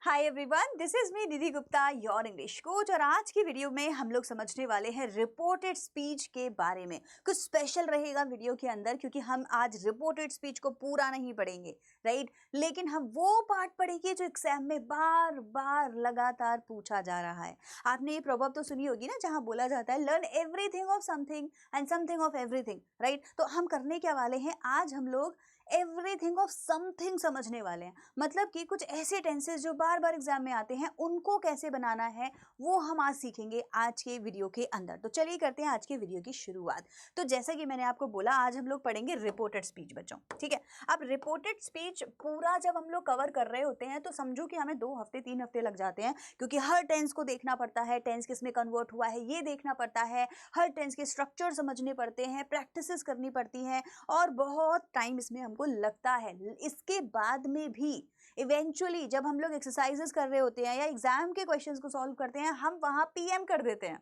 Hi everyone, this is me Nidhi Gupta, your English coach. और आज की वीडियो में हम लोग समझने वाले हैं रिपोर्टेड स्पीच के बारे में। कुछ स्पेशल रहेगा वीडियो के अंदर, क्योंकि हम आज रिपोर्टेड स्पीच को पूरा नहीं पढ़ेंगे, राइट। लेकिन हम वो पार्ट पढ़ेंगे जो एग्जाम में बार बार लगातार पूछा जा रहा है। आपने ये प्रॉवर्ब तो सुनी होगी ना, जहाँ बोला जाता है learn everything of something and something of everything, right. तो हम करने क्या वाले हैं, आज हम लोग एवरीथिंग ऑफ समथिंग समझने वाले हैं। मतलब कि कुछ ऐसे टेंसेस जो बार बार एग्जाम में आते हैं, उनको कैसे बनाना है वो हम आज सीखेंगे आज के वीडियो के अंदर। तो चलिए करते हैं आज के वीडियो की शुरुआत। तो जैसा कि मैंने आपको बोला, आज हम लोग पढ़ेंगे रिपोर्टेड स्पीच बच्चों, ठीक है। अब रिपोर्टेड स्पीच पूरा जब हम लोग कवर कर रहे होते हैं तो समझो कि हमें 2 हफ्ते 3 हफ्ते लग जाते हैं, क्योंकि हर टेंस को देखना पड़ता है, टेंस किस में कन्वर्ट हुआ है ये देखना पड़ता है, हर टेंस के स्ट्रक्चर समझने पड़ते हैं, प्रैक्टिसेस करनी पड़ती हैं और बहुत टाइम इसमें हमको लगता है। इसके बाद में भी इवेंचुअली जब हम लोग एक्सरसाइजेस कर रहे होते हैं या एग्जाम के क्वेश्चंस को सॉल्व करते हैं, हम वहां पीएम कर देते हैं,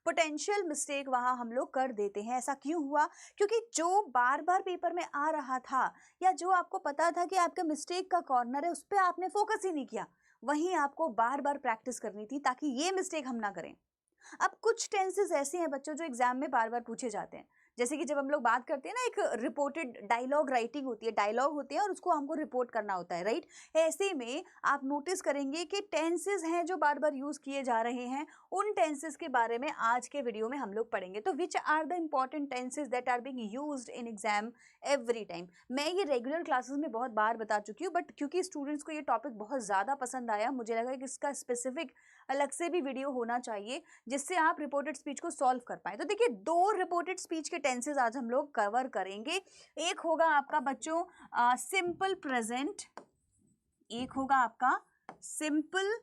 पोटेंशियल मिस्टेक वहां हम लोग कर देते हैं। ऐसा क्यों हुआ? क्योंकि जो बार बार पेपर में आ रहा था या जो आपको पता था कि आपका मिस्टेक का कॉर्नर है, उस पर आपने फोकस ही नहीं किया। वहीं आपको बार बार प्रैक्टिस करनी थी ताकि ये मिस्टेक हम ना करें। अब कुछ टेंसेस ऐसे हैं बच्चों जो एग्जाम में बार बार पूछे जाते हैं। जैसे कि जब हम लोग बात करते हैं ना, एक रिपोर्टेड डायलॉग राइटिंग होती है, डायलॉग होते हैं और उसको हमको रिपोर्ट करना होता है, राइट। ऐसे में आप नोटिस करेंगे कि टेंसेस हैं जो बार बार यूज किए जा रहे हैं। उन टेंसेस के बारे में आज के वीडियो में हम लोग पढ़ेंगे। तो which are the important tenses that are being used in exam every time. मैं ये रेगुलर क्लासेस में बहुत बार बता चुकी हूँ, बट क्योंकि स्टूडेंट्स को ये टॉपिक बहुत ज़्यादा पसंद आया, मुझे लगा कि इसका स्पेसिफिक अलग से भी वीडियो होना चाहिए जिससे आप रिपोर्टेड स्पीच को सॉल्व कर पाए। तो देखिए, 2 रिपोर्टेड स्पीच के टेंसेस आज हम लोग कवर करेंगे। एक होगा आपका बच्चों सिंपल प्रेजेंट, एक होगा आपका सिंपल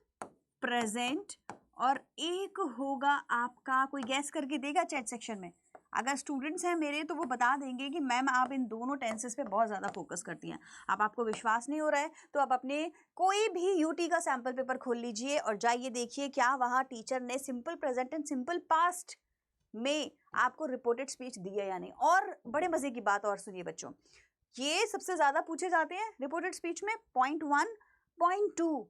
प्रेजेंट और एक होगा आपका, कोई गैस करके देगा चैट सेक्शन में? अगर स्टूडेंट्स हैं मेरे तो वो बता देंगे कि मैम आप इन दोनों टेंसेस पे बहुत ज़्यादा फोकस करती हैं। अब आपको विश्वास नहीं हो रहा है तो आप अपने कोई भी यूटी का सैम्पल पेपर खोल लीजिए और जाइए देखिए क्या वहाँ टीचर ने simple present and simple past में आपको रिपोर्टेड स्पीच दी है या नहीं। और बड़े मज़े की बात और सुनिए बच्चों, ये सबसे ज़्यादा पूछे जाते हैं रिपोर्टेड स्पीच में। पॉइंट 1, पॉइंट 2,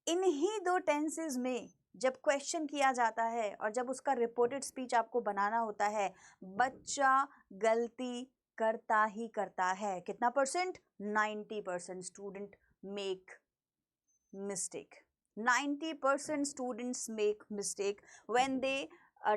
इन्हीं 2 टेंसेस में जब क्वेश्चन किया जाता है और जब उसका रिपोर्टेड स्पीच आपको बनाना होता है, बच्चा गलती करता ही करता है। कितना percent? 90% student make mistake. 90% students make mistake when they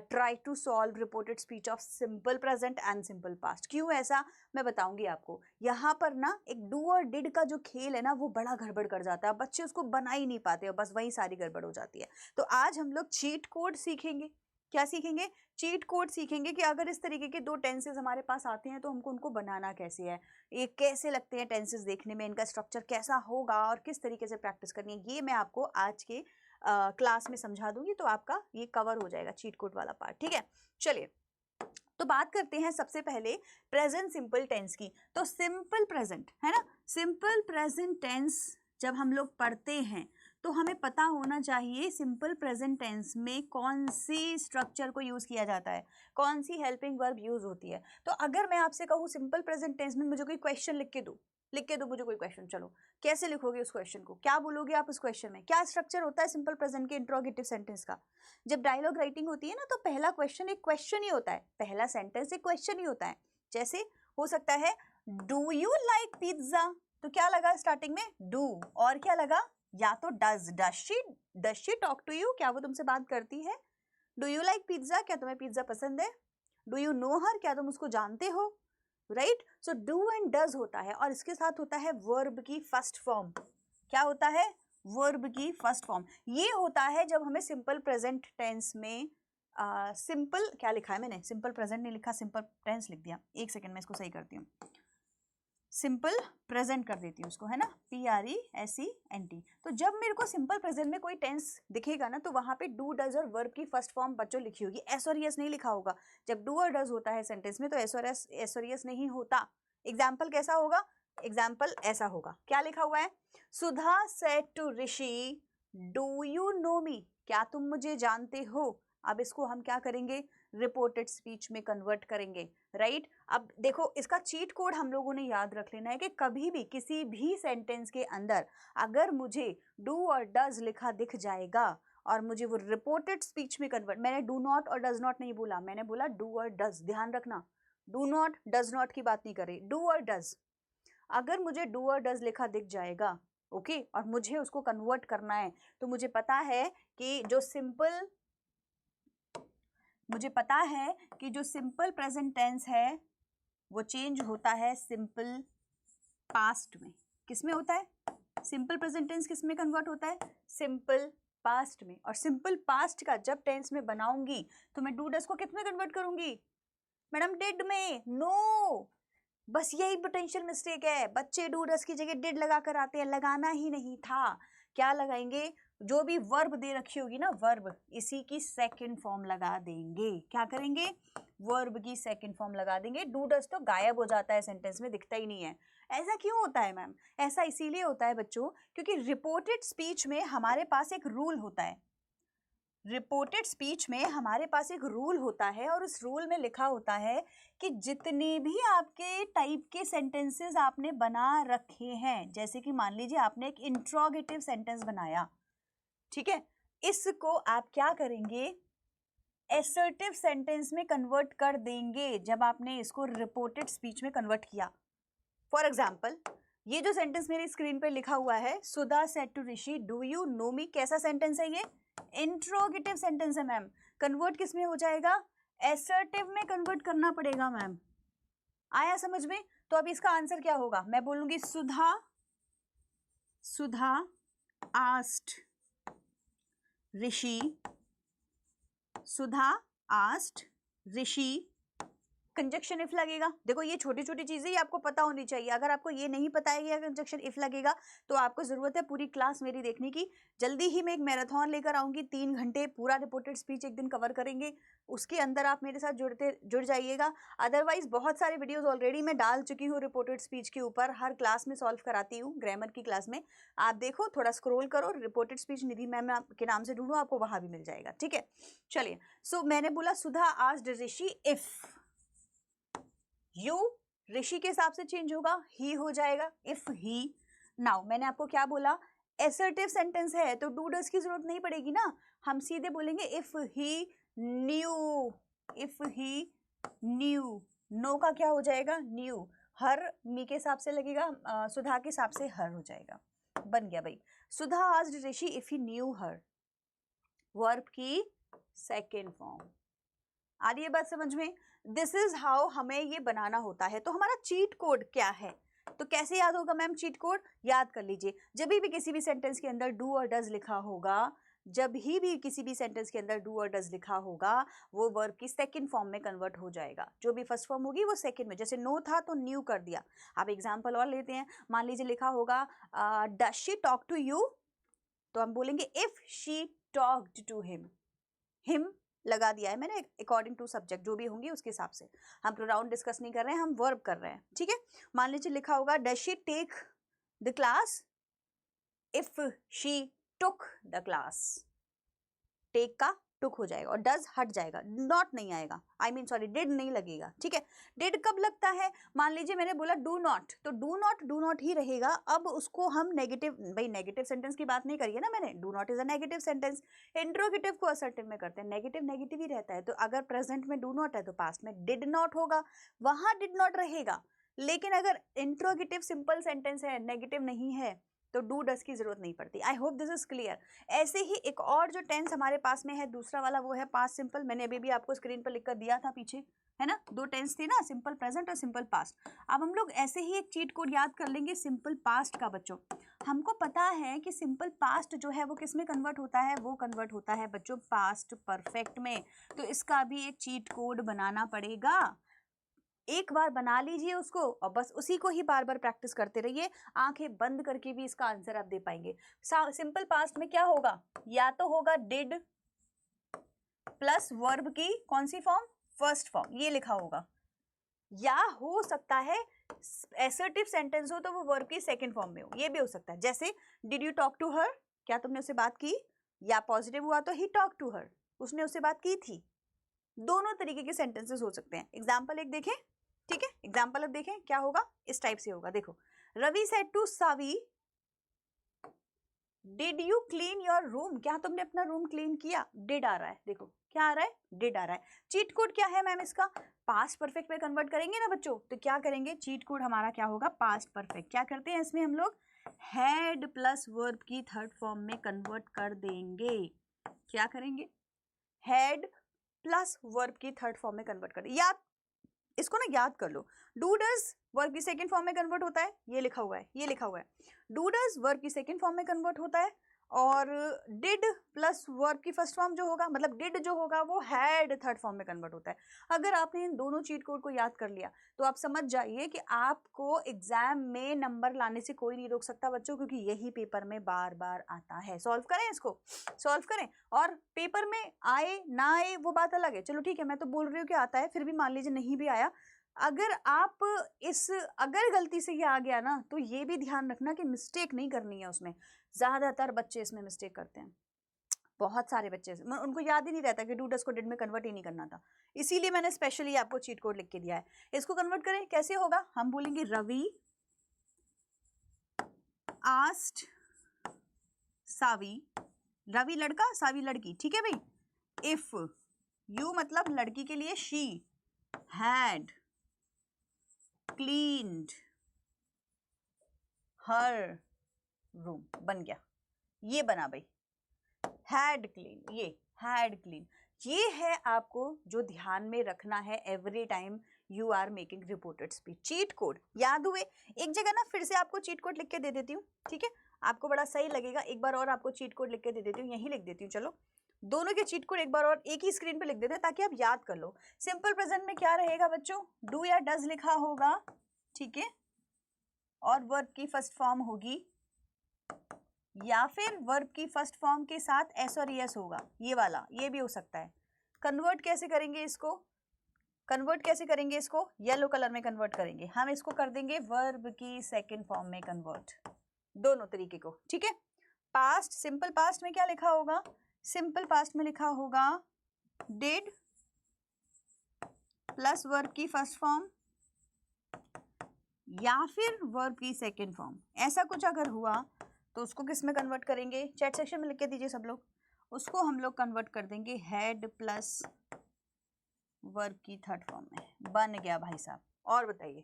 try to solve reported speech of simple present and simple past. क्यों ऐसा मैं बताऊंगी आपको। यहाँ पर ना एक डू और डिड का जो खेल है ना, वो बड़ा गड़बड़ कर जाता है, बच्चे उसको बना ही नहीं पाते और बस वही सारी गड़बड़ हो जाती है। तो आज हम लोग चीट कोड सीखेंगे। क्या सीखेंगे? चीट कोड सीखेंगे कि अगर इस तरीके के 2 टेंसेस हमारे पास आते हैं तो हमको उनको बनाना कैसे है, ये कैसे लगते हैं टेंसेस देखने में, इनका स्ट्रक्चर कैसा होगा और किस तरीके से प्रैक्टिस करनी है, ये मैं आपको आज के क्लास में समझा दूंगी। तो आपका ये कवर हो जाएगा चीट कोड वाला पार्ट, ठीक है। चलिए, तो बात करते हैं सबसे पहले प्रेजेंट सिंपल टेंस की। तो सिंपल प्रेजेंट है ना, सिंपल प्रेजेंट टेंस जब हम लोग पढ़ते हैं तो हमें पता होना चाहिए सिंपल प्रेजेंट टेंस में कौन सी स्ट्रक्चर को यूज़ किया जाता है, कौन सी हेल्पिंग वर्ब यूज़ होती है। तो अगर मैं आपसे कहूँ सिंपल प्रेजेंट टेंस में मुझे कोई क्वेश्चन लिख के दो मुझे कोई क्वेश्चन, चलो कैसे लिखोगे उस क्वेश्चन को, क्या बोलोगे आप उस क्वेश्चन में, क्या स्ट्रक्चर होता है सिंपल प्रेजेंट के इंट्रोगेटिव सेंटेंस का? जब डायलॉग राइटिंग होती है ना, तो पहला क्वेश्चन एक क्वेश्चन ही होता है, पहला सेंटेंस एक क्वेश्चन ही होता है। जैसे हो सकता है डू यू लाइक पिज्जा, तो क्या लगा स्टार्टिंग में? डू, और क्या लगा? या तो does she talk to you, क्या वो तुमसे बात करती है? डू यू लाइक पिज्जा, क्या तुम्हें पिज्जा पसंद है? डू यू नो हर, क्या तुम उसको जानते हो? Right. So do and does होता है और इसके साथ होता है वर्ब की फर्स्ट फॉर्म। क्या होता है? वर्ब की फर्स्ट फॉर्म। ये होता है जब हमें सिंपल प्रेजेंट टेंस में सिंपल, क्या लिखा है मैंने, सिंपल प्रेजेंट नहीं लिखा, सिंपल टेंस लिख दिया। एक सेकेंड में इसको सही करती हूँ, सिंपल प्रेजेंट कर देती हूँ उसको, है ना, PRESENT। तो जब मेरे को सिंपल प्रेजेंट में कोई टेंस दिखेगा ना, तो वहाँ पे डू डज और वर्ब की फर्स्ट फॉर्म बच्चों लिखी होगी, एस और यस नहीं लिखा होगा। जब डू और डज होता है सेंटेंस में तो एस और यस नहीं होता। एग्जाम्पल कैसा होगा? एग्जाम्पल ऐसा होगा, क्या लिखा हुआ है? Sudha said to Rishi do you know me, क्या तुम मुझे जानते हो? अब इसको हम क्या करेंगे? रिपोर्टेड स्पीच में कन्वर्ट करेंगे, राइट? अब देखो, इसका चीट कोड हम लोगों ने याद रख लेना है कि कभी भी किसी भी सेंटेंस के अंदर अगर मुझे डू और डज लिखा दिख जाएगा और मुझे वो रिपोर्टेड स्पीच में कन्वर्ट, मैंने डू नॉट और डज नॉट नहीं बोला, मैंने बोला डू और डज, ध्यान रखना, डू नॉट डज नॉट की बात नहीं कर रही, डू और डज। अगर मुझे डू और डज लिखा दिख जाएगा, ओके, और मुझे उसको कन्वर्ट करना है, तो मुझे पता है कि जो सिंपल प्रेजेंट टेंस है वो चेंज होता है सिंपल पास्ट में। किस में होता है? सिंपल प्रेजेंट टेंस किस में कन्वर्ट होता है? सिंपल पास्ट में। और सिंपल पास्ट का जब टेंस में बनाऊंगी तो मैं डू डज को किस में कन्वर्ट करूंगी? मैडम डिड में। नो, बस यही पोटेंशियल मिस्टेक है, बच्चे डू डज की जगह डिड लगा कर आते हैं, लगाना ही नहीं था। क्या लगाएंगे? जो भी वर्ब दे रखी होगी ना, वर्ब, इसी की सेकंड फॉर्म लगा देंगे। क्या करेंगे? वर्ब की सेकंड फॉर्म लगा देंगे। डू डज तो गायब हो जाता है सेंटेंस में, दिखता ही नहीं है। ऐसा क्यों होता है मैम? ऐसा इसीलिए होता है बच्चों क्योंकि रिपोर्टेड स्पीच में हमारे पास एक रूल होता है। रिपोर्टेड स्पीच में हमारे पास एक रूल होता है और उस रूल में लिखा होता है कि जितने भी आपके टाइप के सेंटेंसेस आपने बना रखे हैं, जैसे कि मान लीजिए आपने एक इंट्रोगेटिव सेंटेंस बनाया, ठीक है, इसको आप क्या करेंगे? एसर्टिव सेंटेंस में कन्वर्ट कर देंगे जब आपने इसको रिपोर्टेड स्पीच में कन्वर्ट किया। फॉर एग्जाम्पल, ये जो सेंटेंस मेरी स्क्रीन पे लिखा हुआ है, Sudha said to Rishi do you know me, कैसा सेंटेंस है ये? इंट्रोगेटिव सेंटेंस है मैम। कन्वर्ट किस में हो जाएगा? एसर्टिव में कन्वर्ट करना पड़ेगा मैम। आया समझ में? तो अब इसका आंसर क्या होगा? मैं बोलूंगी Sudha asked Rishi, Sudha asked Rishi, conjunction if लगेगा। देखो, ये छोटी छोटी चीजें ही आपको पता होनी चाहिए। अगर आपको ये नहीं पता है कि कंजक्शन इफ लगेगा तो आपको जरूरत है पूरी क्लास मेरी देखने की। जल्दी ही मैं एक मैराथन लेकर आऊंगी, 3 घंटे पूरा रिपोर्टेड स्पीच एक दिन कवर करेंगे, उसके अंदर आप मेरे साथ जुड़ जाइएगा। अदरवाइज बहुत सारे वीडियोज ऑलरेडी मैं डाल चुकी हूँ रिपोर्टेड स्पीच के ऊपर, हर क्लास में सॉल्व कराती हूँ, ग्रामर की क्लास में। आप देखो, थोड़ा स्क्रोल करो, रिपोर्टेड स्पीच निधि मैम के नाम से ढूंढो, आपको वहां भी मिल जाएगा, ठीक है? चलिए, सो मैंने बोला सुधा आस्क्ड ऋषि इफ, यू ऋषि के हिसाब से चेंज होगा, ही हो जाएगा, इफ ही। नाउ मैंने आपको क्या बोला? एसर्टिव सेंटेंस है तो डू डज की जरूरत नहीं पड़ेगी ना, हम सीधे बोलेंगे if he knew, if he knew. Know का क्या हो जाएगा? न्यू। हर मी के हिसाब से लगेगा, सुधा के हिसाब से हर हो जाएगा। बन गया भाई, Sudha asked Rishi if he knew her, verb की सेकेंड फॉर्म। आ रही है बात समझ में? दिस इज हाउ हमें ये बनाना होता है। तो हमारा चीट कोड क्या है? तो कैसे याद होगा मैम चीट कोड? याद कर लीजिए, जब भी किसी भी सेंटेंस के अंदर डू और डज लिखा होगा, जब ही भी किसी भी सेंटेंस के अंदर डू और डज लिखा होगा, वो वर्ब की सेकंड फॉर्म में कन्वर्ट हो जाएगा। जो भी फर्स्ट फॉर्म होगी वो सेकंड में, जैसे नो था तो न्यू कर दिया। अब एग्जांपल और लेते हैं, मान लीजिए लिखा होगा does she talk to you, तो हम बोलेंगे if she talked to him. Him लगा दिया है मैंने अकॉर्डिंग टू सब्जेक्ट, जो भी होंगे उसके हिसाब से। हम प्रोनाउन डिस्कस नहीं कर रहे हैं, हम वर्ब कर रहे हैं, ठीक है? मान लीजिए लिखा होगा does she take the class, if she took the class, take का टुक हो जाएगा और डज हट जाएगा, नॉट नहीं आएगा, आई मीन सॉरी डिड नहीं लगेगा, ठीक है? डिड कब लगता है? मान लीजिए मैंने बोला डू नॉट, तो डू नॉट ही रहेगा। अब उसको हम नेगेटिव, भाई नेगेटिव सेंटेंस की बात नहीं करी है ना मैंने, do not is a negative sentence. Interrogative को असर्टिव में करते हैं, नेगेटिव नेगेटिव ही रहता है। तो अगर प्रेजेंट में डू नॉट है तो पास्ट में डिड नॉट होगा, वहां डिड नॉट रहेगा। लेकिन अगर इंट्रोगेटिव सिंपल सेंटेंस है, नेगेटिव नहीं है, तो डू डज की जरूरत नहीं पड़ती। I hope this is clear. ऐसे ही एक और जो टेंस हमारे पास में है दूसरा वाला, वो है पास्ट सिंपल। मैंने अभी भी आपको स्क्रीन पर लिखकर दिया था पीछे, है ना? 2 टेंस थी ना, सिंपल प्रेजेंट और सिंपल पास्ट। अब हम लोग ऐसे ही एक चीट कोड याद कर लेंगे सिंपल पास्ट का। बच्चों, हमको पता है कि सिंपल पास्ट जो है वो किस में कन्वर्ट होता है? वो कन्वर्ट होता है बच्चों पास्ट परफेक्ट में। तो इसका भी एक चीट कोड बनाना पड़ेगा। एक बार बना लीजिए उसको और बस उसी को ही बार बार प्रैक्टिस करते रहिए। आंखें बंद करके भी इसका आंसर आप दे पाएंगे। सिंपल पास्ट में क्या होगा? या तो होगा डिड प्लस वर्ब की कौन सी फॉर्म? फर्स्ट फॉर्म, ये लिखा होगा। या हो सकता है एसर्टिव सेंटेंस हो तो वो वर्ब की सेकंड फॉर्म में हो, ये भी हो सकता है। जैसे did you talk to her, क्या तुमने उससे बात की? या पॉजिटिव हुआ तो ही टॉक टू हर, उसने उससे बात की थी। दोनों तरीके के सेंटेंसेस हो सकते हैं। एग्जाम्पल एक देखें, ठीक है, एग्जाम्पल अब देखें क्या होगा, इस टाइप से होगा। देखो, Ravi said to Savi, did you clean your room, क्या तुमने अपना रूम क्लीन किया? डिड आ रहा है, देखो क्या आ रहा है, डिड आ रहा है। चीट कोड क्या है मैम इसका? पास्ट परफेक्ट में कन्वर्ट करेंगे ना बच्चों, तो क्या करेंगे, चीट कोड हमारा क्या होगा, पास्ट परफेक्ट। क्या करते हैं इसमें हम लोग, हैड प्लस वर्ब की थर्ड फॉर्म में कन्वर्ट कर देंगे। क्या करेंगे, हैड प्लस वर्ब की थर्ड फॉर्म में कन्वर्ट कर, याद इसको ना याद कर लो। डू डज वर्ब की सेकंड फॉर्म में कन्वर्ट होता है, ये लिखा हुआ है, ये लिखा हुआ है। डू डज वर्ब की सेकंड फॉर्म में कन्वर्ट होता है, और डिड प्लस वर्ब की फर्स्ट फॉर्म जो होगा, मतलब डिड जो होगा वो हैड थर्ड फॉर्म में कन्वर्ट होता है। अगर आपने इन दोनों चीट कोड को याद कर लिया तो आप समझ जाइए कि आपको एग्जाम में नंबर लाने से कोई नहीं रोक सकता बच्चों, क्योंकि यही पेपर में बार बार आता है। सॉल्व करें इसको, सॉल्व करें, और पेपर में आए ना आए वो बात अलग है। चलो ठीक है, मैं तो बोल रही हूँ कि आता है, फिर भी मान लीजिए नहीं भी आया, अगर आप अगर गलती से ये आ गया ना, तो ये भी ध्यान रखना कि मिस्टेक नहीं करनी है उसमें। ज्यादातर बच्चे इसमें मिस्टेक करते हैं, बहुत सारे बच्चे, उनको याद ही नहीं रहता कि डू डज को डिड में कन्वर्ट ही नहीं करना था, इसीलिए मैंने स्पेशली आपको चीट कोड लिख के दिया है। इसको कन्वर्ट करें, कैसे होगा, हम बोलेंगे रवि आस्क्ड सावी, रवि लड़का सावी लड़की, ठीक है भाई। इफ यू मतलब लड़की के लिए she had cleaned her room, बन गया, ये बना भाई, हैड क्लीन, ये हैड क्लीन। ये है आपको जो ध्यान में रखना है every time you are making reported speech. Cheat code याद हुए, एक जगह ना फिर से आपको चीट कोड लिख के दे देती हूँ, ठीक है, आपको बड़ा सही लगेगा। एक बार और आपको चीट कोड लिख के दे देती हूँ, यही लिख देती हूँ, चलो दोनों के चीट कोड एक बार और एक ही स्क्रीन पे लिख देते हैं ताकि आप याद कर लो। सिंपल प्रेजेंट में क्या रहेगा बच्चों, डू या डज लिखा होगा, ठीक है, और वर्ब की फर्स्ट फॉर्म होगी, या फिर वर्ब की फर्स्ट फॉर्म के साथ एस और एस होगा, ये वाला, ये भी हो सकता है। कन्वर्ट कैसे करेंगे इसको, कन्वर्ट कैसे करेंगे इसको, येलो कलर में कन्वर्ट करेंगे हम, इसको कर देंगे वर्ब की सेकंड फॉर्म में कन्वर्ट, दोनों तरीके को, ठीक है। पास्ट, सिंपल पास्ट में क्या लिखा होगा, सिंपल पास्ट में लिखा होगा डिड प्लस वर्ब की फर्स्ट फॉर्म या फिर वर्ब की सेकंड फॉर्म, ऐसा कुछ अगर हुआ तो उसको किस में कन्वर्ट करेंगे, चैट सेक्शन में लिख के दीजिए सब लोग। उसको हम लोग कन्वर्ट कर देंगे हैड प्लस वर्ब की थर्ड फॉर्म में, बन गया भाई साहब। और बताइए,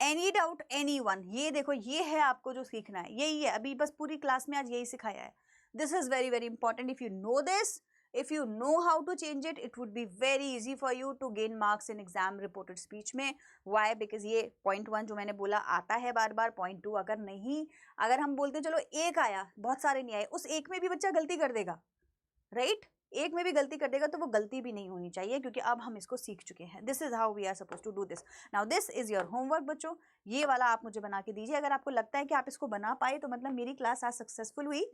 एनी डाउट एनी वन, ये देखो ये है आपको जो सीखना है, यही है, अभी बस पूरी क्लास में आज यही सिखाया है। This is very very important, if you know this, if you know how to change it, it would be very easy for you to gain marks in exam reported speech में। why? because ये point 1 जो मैंने बोला आता है बार बार, point 2 अगर नहीं, अगर हम बोलते चलो एक आया, बहुत सारे नहीं आए, उस एक में भी बच्चा गलती कर देगा, राइट, एक में भी गलती कर देगा तो वो गलती भी नहीं होनी चाहिए, क्योंकि अब हम इसको सीख चुके हैं। This is how we are suppose to do this. Now this is your homework बच्चों, ये वाला आप मुझे बना के दीजिए। अगर आपको लगता है कि आप इसको बना पाए तो मतलब मेरी क्लास आज सक्सेसफुल हुई,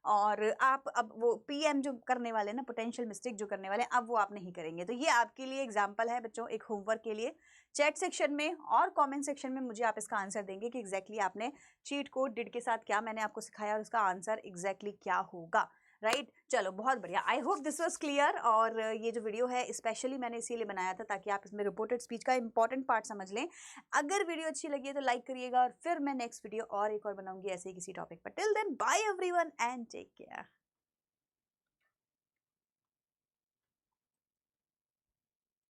और आप अब वो पीएम जो करने वाले ना, पोटेंशियल मिस्टेक जो करने वाले, अब वो आप नहीं करेंगे। तो ये आपके लिए एग्जाम्पल है बच्चों, एक होमवर्क के लिए। चैट सेक्शन में और कमेंट सेक्शन में मुझे आप इसका आंसर देंगे कि एग्जैक्टली आपने चीट कोड डिड के साथ क्या मैंने आपको सिखाया और उसका आंसर एग्जैक्टली क्या होगा, राइट। चलो बहुत बढ़िया, I hope this was clear. और ये जो वीडियो है स्पेशली मैंने इसीलिए बनाया था ताकि आप इसमें रिपोर्टेड स्पीच का इंपॉर्टेंट पार्ट समझ लें। अगर वीडियो अच्छी लगी है तो लाइक करिएगा, और फिर मैं नेक्स्ट वीडियो और एक और बनाऊंगी ऐसे ही किसी टॉपिक पर। Till then bye everyone and take care.